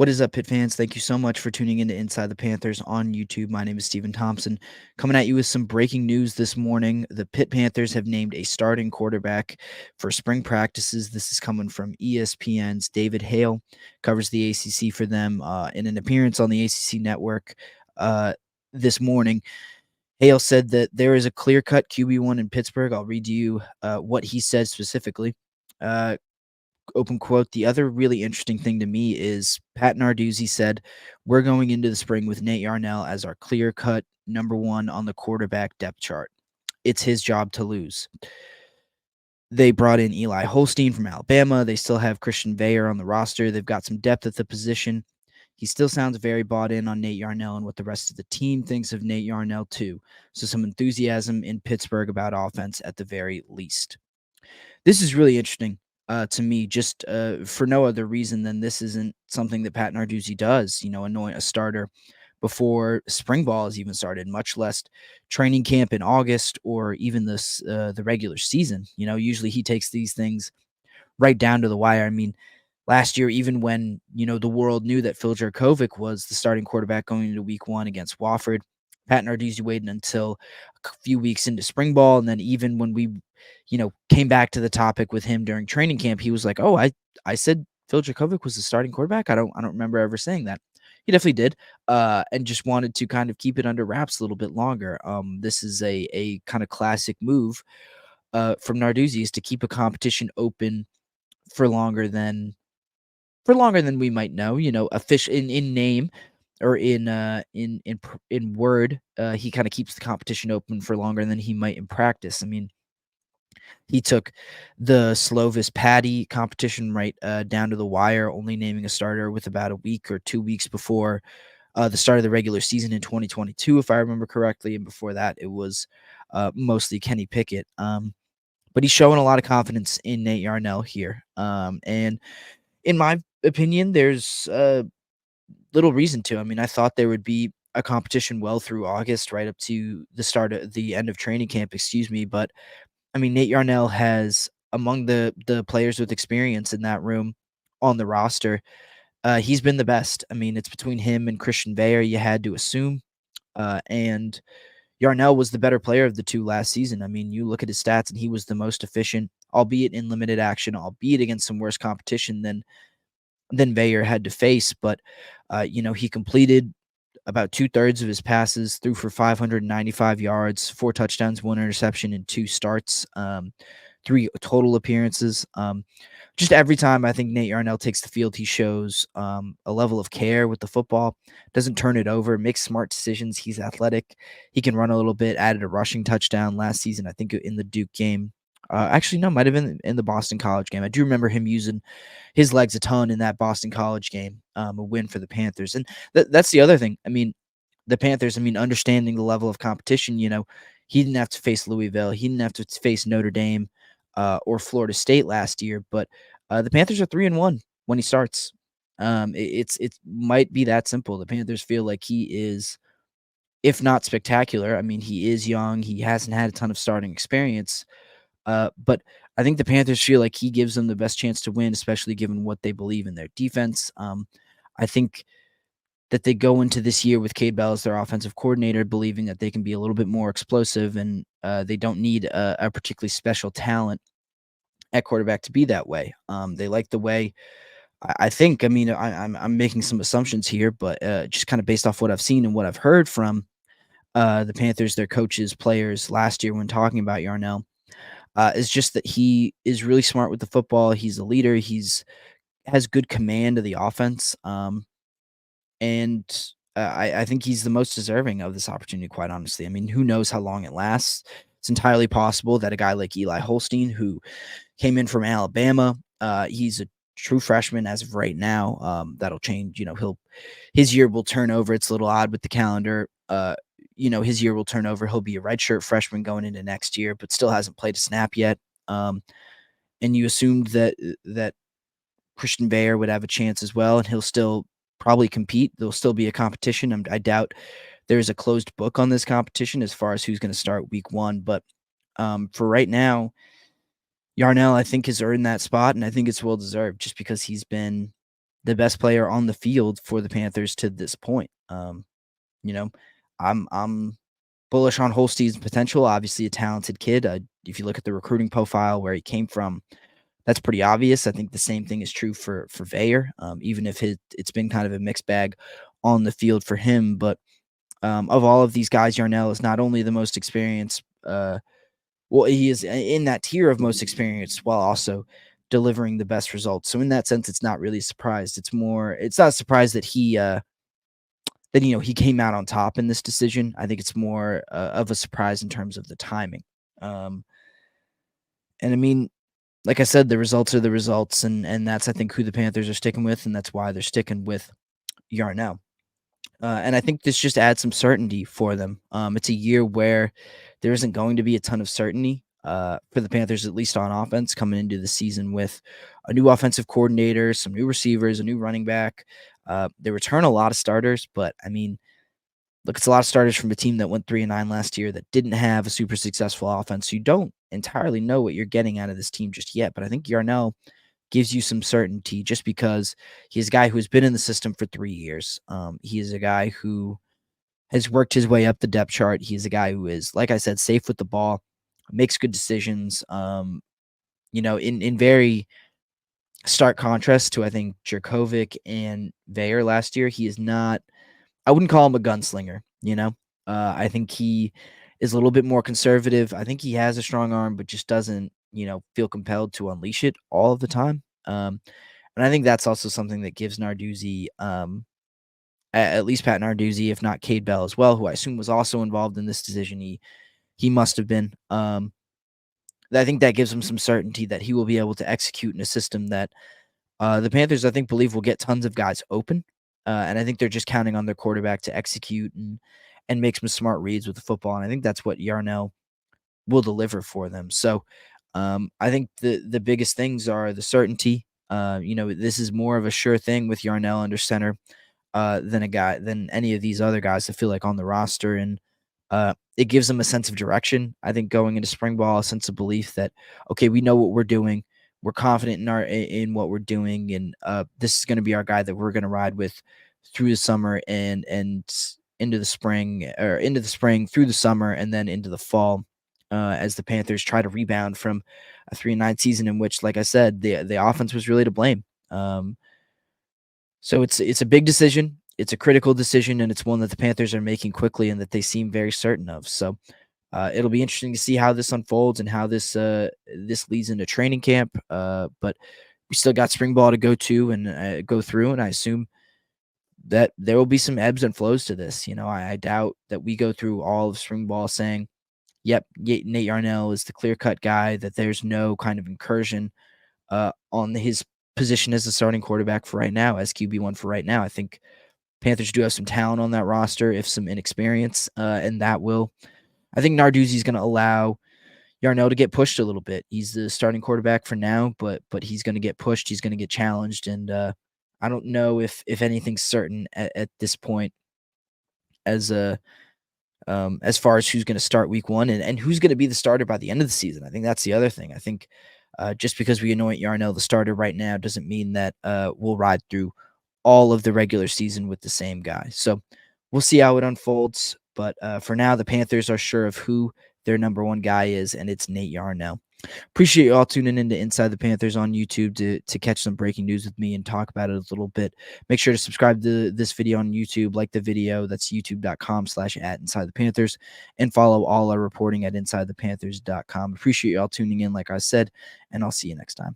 What is up, Pitt fans? Thank you so much for tuning in to Inside the Panthers on YouTube. My name is Stephen Thompson, coming at you with some breaking news this morning. The Pitt Panthers have named a starting quarterback for spring practices. This is coming from ESPN's David Hale, covers the ACC for them in an appearance on the ACC network this morning. Hale said that there is a clear-cut QB1 in Pittsburgh. I'll read you what he said specifically. Open quote, the other really interesting thing to me is Pat Narduzzi said, we're going into the spring with Nate Yarnell as our clear cut number one on the quarterback depth chart. It's his job to lose. They brought in Eli Holstein from Alabama. They still have Christian Veyer on the roster. They've got some depth at the position. He still sounds very bought in on Nate Yarnell and what the rest of the team thinks of Nate Yarnell, too. So some enthusiasm in Pittsburgh about offense at the very least. This is really interesting to me, just for no other reason than this isn't something that Pat Narduzzi does, anoint a starter before spring ball has even started, much less training camp in August or even the regular season. Usually he takes these things right down to the wire. I mean, last year, even when, the world knew that Phil Jurkovec was the starting quarterback going into week one against Wofford, Pat Narduzzi waited until a few weeks into spring ball. And then even when we, came back to the topic with him during training camp, he was like, oh, I said Phil Jurkovec was the starting quarterback. I don't remember ever saying that. He definitely did, and just wanted to kind of keep it under wraps a little bit longer. This is a kind of classic move from Narduzzi, is to keep a competition open for longer than we might know. Official in name or in word. He kind of keeps the competition open for longer than he might in practice. I mean, he took the Slovis Patty competition right down to the wire, only naming a starter with about a week or 2 weeks before the start of the regular season in 2022, if I remember correctly. And before that, it was mostly Kenny Pickett. But he's showing a lot of confidence in Nate Yarnell here. And in my opinion, there's little reason to. I mean, I thought there would be a competition well through August, right up to the end of training camp, excuse me. But I mean, Nate Yarnell has, among the players with experience in that room on the roster, he's been the best. I mean, it's between him and Christian Veyer, you had to assume. And Yarnell was the better player of the two last season. I mean, you look at his stats, and he was the most efficient, albeit in limited action, albeit against some worse competition than Veyer had to face. But he completed about 2/3 of his passes, threw for 595 yards, 4 touchdowns, 1 interception in 2 starts, 3 total appearances. Just every time I think Nate Yarnell takes the field, he shows a level of care with the football, doesn't turn it over, makes smart decisions. He's athletic. He can run a little bit, added a rushing touchdown last season, I think in the Duke game. Actually, no, might have been in the Boston College game. I do remember him using his legs a ton in that Boston College game, a win for the Panthers. And that's the other thing. I mean, the Panthers, understanding the level of competition, he didn't have to face Louisville. He didn't have to face Notre Dame or Florida State last year. But the Panthers are 3-1 when he starts. It might be that simple. The Panthers feel like he is, if not spectacular. I mean, he is young. He hasn't had a ton of starting experience. But I think the Panthers feel like he gives them the best chance to win, especially given what they believe in their defense. I think that they go into this year with Cade Bell as their offensive coordinator, believing that they can be a little bit more explosive, and they don't need a particularly special talent at quarterback to be that way. They like the way. I think. I mean, I'm making some assumptions here, but just kind of based off what I've seen and what I've heard from the Panthers, their coaches, players last year when talking about Yarnell, is just that he is really smart with the football. He's a leader. Has good command of the offense. And I think he's the most deserving of this opportunity, quite honestly. I mean, who knows how long it lasts? It's entirely possible that a guy like Eli Holstein, who came in from Alabama, he's a true freshman as of right now. That'll change. His year will turn over. It's a little odd with the calendar. His year will turn over. He'll be a redshirt freshman going into next year, but still hasn't played a snap yet. And you assumed that Christian Veyer would have a chance as well, and he'll still probably compete. There'll still be a competition. I doubt there's a closed book on this competition as far as who's going to start week one. But for right now, Yarnell, I think, has earned that spot, and I think it's well deserved just because he's been the best player on the field for the Panthers to this point. You know, I'm bullish on Holstein's potential. Obviously, a talented kid. If you look at the recruiting profile where he came from, that's pretty obvious. I think the same thing is true for Veyer, even if it's been kind of a mixed bag on the field for him. But of all of these guys, Yarnell is not only the most experienced. Well, he is in that tier of most experienced while also delivering the best results. So in that sense, it's not really a surprise. It's not a surprise that he came out on top in this decision. I think it's more of a surprise in terms of the timing. Um, and I mean, like I said, the results are the results, and that's I think who the Panthers are sticking with, and that's why they're sticking with Yarnell. And I think this just adds some certainty for them. It's a year where there isn't going to be a ton of certainty for the Panthers, at least on offense, coming into the season with a new offensive coordinator, some new receivers, a new running back. They return a lot of starters, but I mean, look, it's a lot of starters from a team that went 3-9 last year that didn't have a super successful offense. So you don't entirely know what you're getting out of this team just yet. But I think Yarnell gives you some certainty just because he's a guy who's been in the system for 3 years. He is a guy who has worked his way up the depth chart. He's a guy who is, like I said, safe with the ball, makes good decisions. In very stark contrast to I think Jerkovic and Veyer last year, he is not. I wouldn't call him a gunslinger. I think he is a little bit more conservative. I think he has a strong arm, but just doesn't feel compelled to unleash it all of the time. And I think that's also something that gives Narduzzi, at least Pat Narduzzi, if not Cade Bell as well, who I assume was also involved in this decision. He must have been. I think that gives him some certainty that he will be able to execute in a system that the Panthers, I think, believe will get tons of guys open. And I think they're just counting on their quarterback to execute and make some smart reads with the football. And I think that's what Yarnell will deliver for them. So I think the biggest things are the certainty. This is more of a sure thing with Yarnell under center than any of these other guys I feel like on the roster. And it gives them a sense of direction. I think going into spring ball, a sense of belief that, okay, we know what we're doing. We're confident in what we're doing, and this is going to be our guy that we're going to ride with through the summer and into the spring, through the summer, and then into the fall, as the Panthers try to rebound from a 3-9 season in which, like I said, the offense was really to blame. So it's a big decision. It's a critical decision, and it's one that the Panthers are making quickly and that they seem very certain of. So it'll be interesting to see how this unfolds and how this leads into training camp. But we still got spring ball to go to and go through, and I assume that there will be some ebbs and flows to this. I doubt that we go through all of spring ball saying, "Yep, Nate Yarnell is the clear-cut guy." That there's no kind of incursion on his position as the starting quarterback for right now, as QB1 for right now. I think Panthers do have some talent on that roster, if some inexperience, and that will. I think Narduzzi is going to allow Yarnell to get pushed a little bit. He's the starting quarterback for now, but he's going to get pushed. He's going to get challenged, and I don't know if anything's certain at this point as far as who's going to start week 1 and who's going to be the starter by the end of the season. I think that's the other thing. I think just because we anoint Yarnell the starter right now doesn't mean that we'll ride through all of the regular season with the same guy. So we'll see how it unfolds. But for now, the Panthers are sure of who their number 1 guy is, and it's Nate Yarnell. Appreciate you all tuning in to Inside the Panthers on YouTube to catch some breaking news with me and talk about it a little bit. Make sure to subscribe to this video on YouTube, like the video. That's youtube.com/@InsideThePanthers, and follow all our reporting at InsideThePanthers.com. Appreciate you all tuning in, like I said, and I'll see you next time.